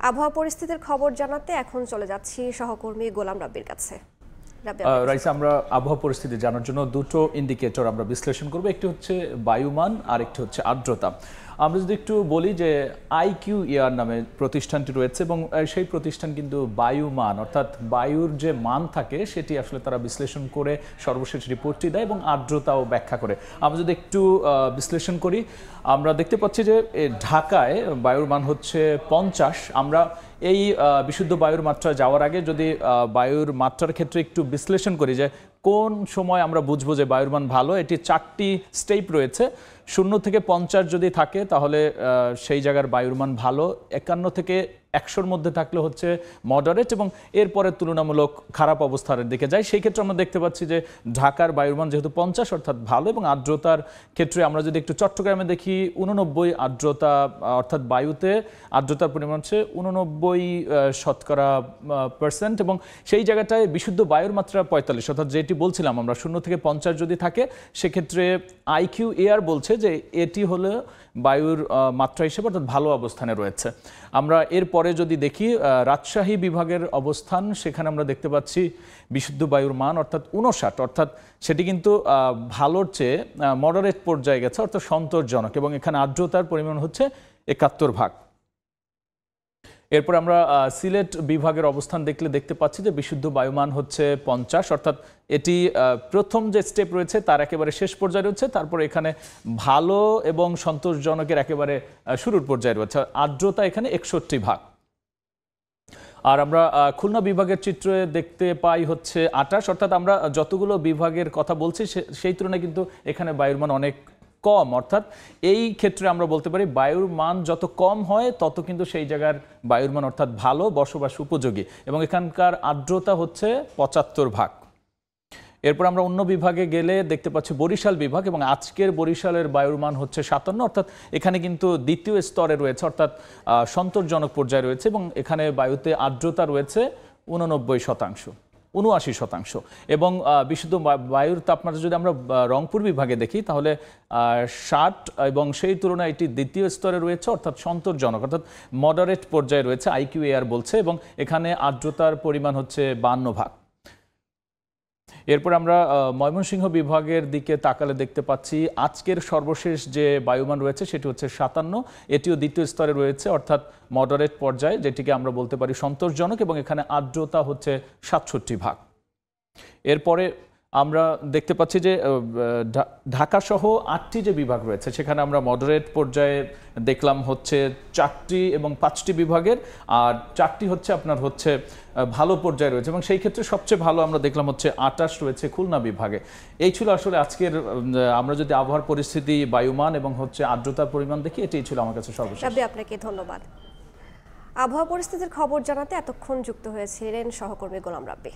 আবহাওয়া পরিস্থিতির খবর জানাতে এখন চলে যাচ্ছি সহকর্মী গোলাম রাব্বির কাছে। রাইসা, আমরা আবহাওয়া পরিস্থিতি জানার জন্য দুটো ইন্ডিকেটর আমরা বিশ্লেষণ করব। একটি হচ্ছে বায়ুমান আর একটি হচ্ছে আর্দ্রতা। আমরা যদি একটু বলি যে IQAR নামে প্রতিষ্ঠানটি রয়েছে এবং সেই প্রতিষ্ঠান কিন্তু বায়ুমান অর্থাৎ বায়ুর যে মান থাকে সেটি আসলে তারা বিশ্লেষণ করে সর্বশেষ রিপোর্টটি দেয় এবং আর্দ্রতাও ব্যাখ্যা করে। আমরা যদি একটু বিশ্লেষণ করি, আমরা দেখতে পাচ্ছি যে ঢাকায় বায়ুর মান হচ্ছে 50। আমরা এই বিশুদ্ধ বায়ুর মাত্রা যাওয়ার আগে যদি বায়ুর মাত্রার ক্ষেত্রে একটু বিশ্লেষণ করি যে কোন সময় আমরা বুঝবো যে বায়ুর মান ভালো, এটি 4টি স্টেপ রয়েছে। 0 থেকে 50 যদি থাকে তাহলে সেই জায়গার বায়ুর মান ভালো, 51 থেকে 100-র মধ্যে থাকলে হচ্ছে মডারেট এবং এরপরে তুলনামূলক খারাপ অবস্থার দিকে যায়। সেই ক্ষেত্রে আমরা দেখতে পাচ্ছি যে ঢাকার বায়ুর মান যেহেতু 50 অর্থাৎ ভালো, এবং আর্দ্রতার ক্ষেত্রে আমরা যদি একটু চট্টগ্রামে দেখি 89 আর্দ্রতা, অর্থাৎ বায়ুতে আর্দ্রতার পরিমাণ হচ্ছে 89% এবং সেই জায়গাটায় বিশুদ্ধ বায়ুর মাত্রা 45, অর্থাৎ যেটি বলছিলাম আমরা 0 থেকে 50 যদি থাকে সেক্ষেত্রে IQAR বলছে যে এটি হলো বায়ুর মাত্রা হিসেবে অর্থাৎ ভালো অবস্থানে রয়েছে। আমরা এরপরে যদি দেখি রাজশাহী বিভাগের অবস্থান, সেখানে আমরা দেখতে পাচ্ছি বিশুদ্ধ বায়ুর মান অর্থাৎ 59, অর্থাৎ সেটি কিন্তু ভালোর চেয়ে মডারেট পর্যায়ে গেছে অর্থাৎ সন্তোষজনক, এবং এখানে আর্দ্রতার পরিমাণ হচ্ছে 71%। এরপর আমরা সিলেট বিভাগের অবস্থান দেখতে পাচ্ছি যে বিশুদ্ধ বায়ুমান হচ্ছে 50, অর্থাৎ এটি প্রথম যে স্টেপ রয়েছে তার একেবারে শেষ পর্যায়ে রয়েছে। তারপরে এখানে ভালো এবং সন্তোষজনকের একেবারে শুরুর পর্যায়ে রয়েছে। আর্দ্রতা এখানে 61%। আর আমরা খুলনা বিভাগের চিত্রে দেখতে পাই হচ্ছে 28, অর্থাৎ আমরা যতগুলো বিভাগের কথা বলছি সেই তুলনায় কিন্তু এখানে বায়ুর মান অনেক কম, অর্থাৎ এই ক্ষেত্রে আমরা বলতে পারি বায়ুর মান যত কম হয় তত কিন্তু সেই জায়গার বায়ুর মান অর্থাৎ ভালো, বসবাস উপযোগী, এবং এখানকার আর্দ্রতা হচ্ছে 75%। এরপর আমরা অন্য বিভাগে গেলে দেখতে পাচ্ছি বরিশাল বিভাগ, এবং আজকের বরিশালের বায়ুর মান হচ্ছে 57, অর্থাৎ এখানে কিন্তু দ্বিতীয় স্তরে রয়েছে অর্থাৎ সন্তোষজনক পর্যায়ে রয়েছে, এবং এখানে বায়ুতে আর্দ্রতা রয়েছে 79%, এবং বিশুদ্ধ বায়ুর তাপমাত্রা যদি আমরা রংপুর বিভাগে দেখি তাহলে 60, এবং সেই তুলনায় এটি দ্বিতীয় স্তরে রয়েছে অর্থাৎ সন্তোষজনক অর্থাৎ মডারেট পর্যায়ে রয়েছে IQAR বলছে, এবং এখানে আর্দ্রতার পরিমাণ হচ্ছে 52%। এরপর আমরা ময়মনসিংহ বিভাগের দিকে তাকালে দেখতে পাচ্ছি আজকের সর্বশেষ যে বায়ুমান রয়েছে সেটি হচ্ছে 57, এটিও দ্বিতীয় স্তরে রয়েছে অর্থাৎ মডারেট পর্যায়ে, যেটিকে আমরা বলতে পারি সন্তোষজনক, এবং এখানে আর্দ্রতা হচ্ছে 67%। এরপরে আমরা দেখতে পাচ্ছি যে ঢাকা সহ 8টি যে বিভাগ রয়েছে সেখানে আমরা মডারেট পর্যায়ে দেখলাম হচ্ছে 4টি এবং 5টি বিভাগের, আর 4টি হচ্ছে আপনার হচ্ছে ভালো পর্যায়ে রয়েছে, এবং সেই ক্ষেত্রে সবচেয়ে ভালো আমরা দেখলাম হচ্ছে 28 রয়েছে খুলনা বিভাগে। এই ছিল আসলে আজকের আমরা যদি আবহাওয়ার পরিস্থিতি, বায়ুমান এবং হচ্ছে আর্দ্রতার পরিমাণ দেখি, এটাই ছিল আমার কাছে সর্বশেষ। আপনাকে ধন্যবাদ। আবহাওয়া পরিস্থিতির খবর জানাতে এতক্ষণ যুক্ত হয়েছিলেন সহকর্মী গোলাম রাব্বি।